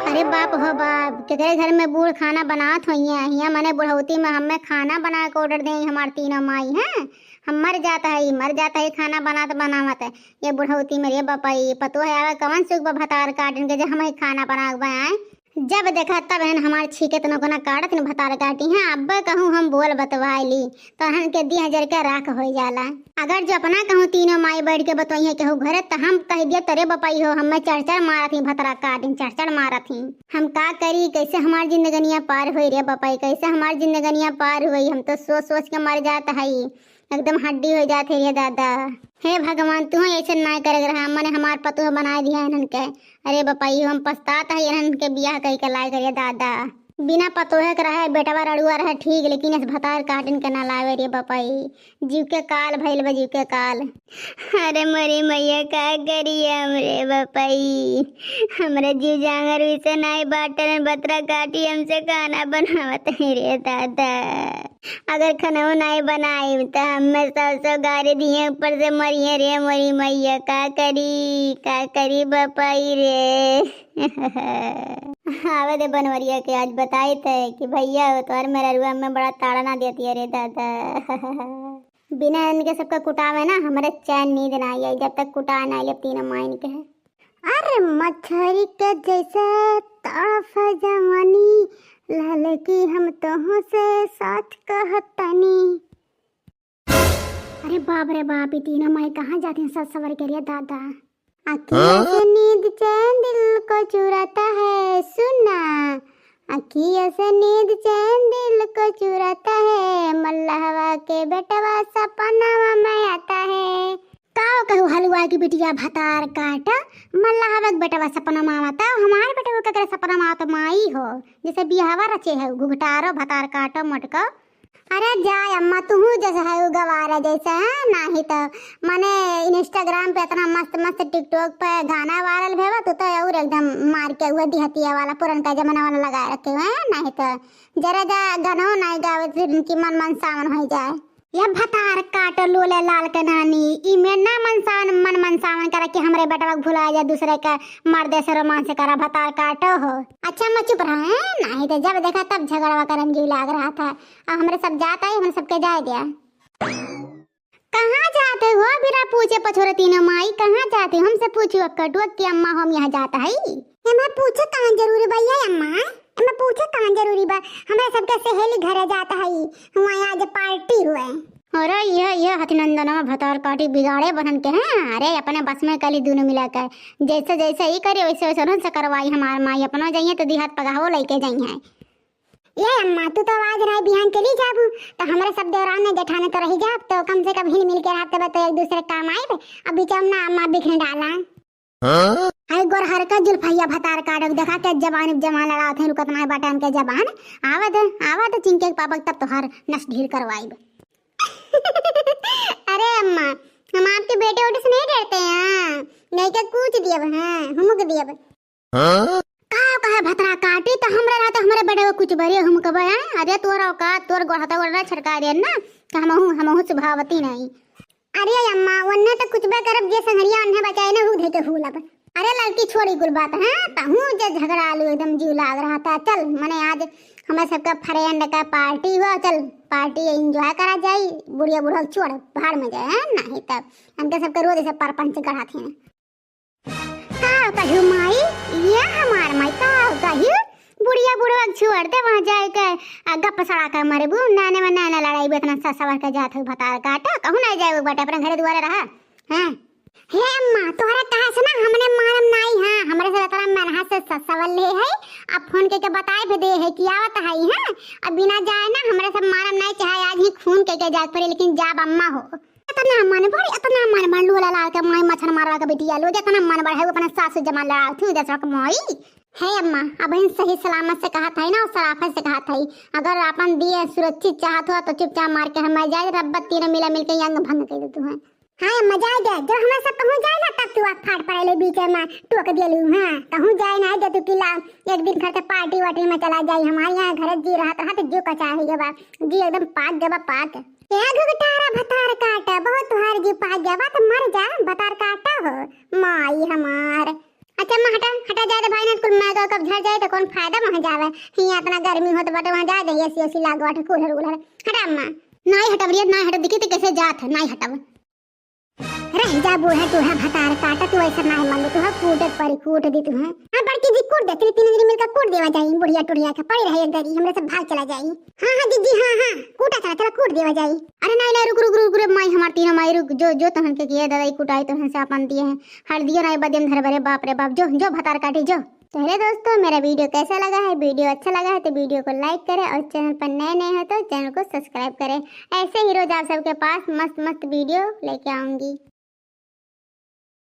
अरे बाप हो बाप, केकरे घर में बूढ़ खाना बनात होइए हिया मने बुढ़ौती में हमें खाना बना के ऑर्डर दें हमार तीनों माई हैं। हम मर जाता है खाना बनात बनावत है ये बुढ़ौती में रे बापाई पतो है आवे कवन सुख भतार काटन के जे हमें खाना बना के बनाए। जब देखा तब हन हमार छीके तना कोना काटत न भतार काटी हैं। अब कहूँ हम बोल बतवाइली तो हन के 10,000 का राख हो जाला। अगर जो अपना कहूँ तीनों माई बैठ के बतवाइए कहूँ घरे तो हम कह दिया तरे बपाई हो हमें चढ़ मारा थी भतरा काटिन चढ़ मारा थी। हम का करी कैसे हमार जिंदगनिया पार हुई रे बपाई कैसे हमार जिंदगनिया पार हुई। हम तो सोच सोच के मर जाता है एकदम हड्डी हो जाते रे दादा। हे भगवान तू ऐसे ना करे रहा मने हमार पतोह बना दिया इन्हन के। अरे बपाई हम पछतात है इन्हन के बियाह कई के लाए करे दादा। बिना पतोहे के रहे बेटवा रड़ुआ रहे ठीक लेकिन इस भतार काटिन के ना लावे रे बपाई। जीव के काल भइल बा जीव के काल। अरे मरी मैया का करिए हमरे बपाई हमरे जीव जांगर से नाई बाटन बतरा काटी हमसे खाना बनावत है रे दादा। अगर खाना नहीं बनाई तो हमें सौ गाड़ी दिए ऊपर से मरिए रे मरी मैया का करी बपाई रे। आवे दे बनवरिया के आज बताई थे कि भैया तोर मेरा रुआ में बड़ा ताड़ा ना देती है रे दादा। बिना इनके सबका कुटावे ना हमारे चैन नींद ना आई जब तक कुटा ना ले तीनों माइन के। अरे मछरी के जैसा तड़फ जवानी लाल की हम तोह से साथ कहतनी। अरे बाप रे बाप ये तीनों माई कहाँ जाती हैं सच सवर के लिए दादा। अखियों से नींद चैन दिल को चुराता है सुना। अखियों से नींद चैन दिल को चुराता है मल्लाहवा के बेटवा सपना में आता है। काओ कहू हलवा की बिटिया भतार काट मल्लाहवा के बेटवा सपना में आता हमारे बेटवा का सपना में आता माई हो जैसे बिहावा रचे है घुघटारो भतार काटो मटको। अरे जाय अम्मा तू जैसा है गवारा जैसा है नहीं तो मैंने इंस्टाग्राम पे इतना मस्त मस्त टिकटॉक पे गाना वायरल भेवा तो और एकदम मार के हुआ दिहतिया वाला पुरनका जमाना वाला लगा रखे हुए हैं। नहीं तो जरा जा गाना नहीं गावे फिर इनकी मन सावन हो जाए। यह भतार काटो लोले लाल के नानी इमे ना मन सावन करा कि हमरे बेटवा भुला जा दूसरे का मर्दे से रोमांस करा भतार काटो हो। अच्छा मैं चुप रहा है नहीं तो जब देखा तब झगड़ा करम जीव लाग रहा था। अब हमरे सब जाता है हम सबके जाए दिया। कहाँ जाते हो बिना पूछे पछोरे तीनों माई कहाँ जाते हो हमसे पूछो कटुआ की अम्मा हम यहाँ जाता है। मैं पूछे कहाँ जरूरी भैया अम्मा मैं पूछे कहाँ जरूरी बा हमारे सबके सहेली घरे जाता है वहाँ आज पार्टी हुए। अरे यह हथिनंदन भतार काटी बिगाड़े बहन के हैं। अरे अपने बस में कल ही दोनों मिलाकर जैसे जैसे ही करे वैसे वैसे से करवाई हमार माई अपना जाइए तो दिहात पगाहो लेके जाई है। ये अम्मा तू तो आज रहे बिहान के लिए जाबू तो हमारे सब देवरान ने जेठाने तो रही जाब तो कम से कम हिल मिल के रहते तो एक दूसरे काम आए अभी चमना अम्मा बिखने डाला। हाय गोर हर का जुल्फैया भतार काटक देखा के जबान लड़ा थे रुकत ना बटन के जबान आवत चिंके के पापक तब तो हर नस ढील करवाई। अरे अम्मा हम आपके बेटे ओटे से नहीं डरते हैं नहीं के कुछ दिए हैं हमक दिए का कहे भतरा काटी तो हमरा रहा तो हमारे बेटे को कुछ बरिए हम कबे हैं। अरे तोरा का तोर गोहता गोड़ा छड़का दे ना तो हमहु स्वभावती नहीं। अरे अम्मा वन्ने तो कुछ बे करब जे संगरिया अन्हे बचाए ना हु देके हुलब। अरे लड़की छोड़ी गुल बात है तहू जे झगड़ा आलू एकदम जीव लाग रहा था। चल मने आज हमें सबका फ्रेंड का पार्टी हुआ चल पार्टी एंजॉय करा जाए बुढ़िया बुढ़ा छोड़ बाहर में जाए नहीं तब हमके सबके रोज ऐसे परपंच करा थे का कहू माई ये हमार माई का कहू बुढ़िया बुढ़वा छोड़ दे वहाँ जाए के गप सड़ा कर मारे बू नाने में नाना लड़ाई इतना सा सवर के जात हो भतार काटा कहूँ नहीं जाए बेटा अपने घरे दुआरे रहा हैं। हे अम्मा तोहरा कहा से ना हमने मारम नहीं हां हमरे से तरह मनहा से सवाल ले है अब फोन के बताए भी दे है कि आवत है हां अब बिना जाए ना हमरे से मारम नहीं चाहे आज ही खून के जात पड़े लेकिन जाब अम्मा हो इतना मन लोला लाल के माई मछर मारवा के बेटिया लो जितना मन बढ़े अपने सासू जमा लड़ा थी दसरा के माई है अम्मा अब इन सही सलामत से कहा था ना और सराफत से कहा था अगर अपन दिए सुरक्षित चाहत हो तो चुपचाप मार के हम जाए रब्बत तीनों मिला मिलके यंग भंग कर दे तू है। हाँ मजा आ जाए जब हमारे सब पहुंच जाए ना तब तू फाड़ पड़े ले बीच में टोक दे लू। हाँ कहूँ जाए ना जब तू किला एक दिन घर से पार्टी वार्टी में चला जाए हमारे यहाँ घर जी रहा तो जो कचा है जब जी एकदम पाक जब पाक घुघटारा भतार काटा बहुत तुहार जी पाक जब तो मर जा भतार काटा हो माई हमार। अच्छा हटा हटा जाए तो भाई ना कुल मैं तो कब झड़ जाए तो कौन फायदा वहाँ जावे। हियां इतना गर्मी होत बाटे वहाँ जा दे एसी एसी लागो बाटे कूलर उलर। हटा अम्मा नहीं हटब रे नहीं हटब दिखी तो कैसे जात है नहीं हटब। रह जा बूढ़ा तूहा भतार काटा तू ऐसा नहीं मांगो तू कूटत परी कूट दी तू है। हां बड़की जी कूट दे तेरी तीन दिन मिलकर कूट देवा जाई बुढ़िया टुढ़िया का पड़ी रहे एक दरी हमरे सब भाग चला जाई। हां दीदी हां कूटा चला चला कूट देवा जाई। अरे नहीं रुक रुक रुक रुक माई हमार तीनों माई रुक जो तहन के किए दादा कुटाई तो से अपन दिए हैं हल्दियो नहीं बदम धर बरे बाप रे बाप जो भतार काटी जो। तो हेलो दोस्तों मेरा वीडियो कैसा लगा है, वीडियो अच्छा लगा है तो वीडियो को लाइक करें और चैनल पर नए हैं तो चैनल को सब्सक्राइब करें। ऐसे ही रोज आप सबके पास मस्त वीडियो लेके आऊंगी।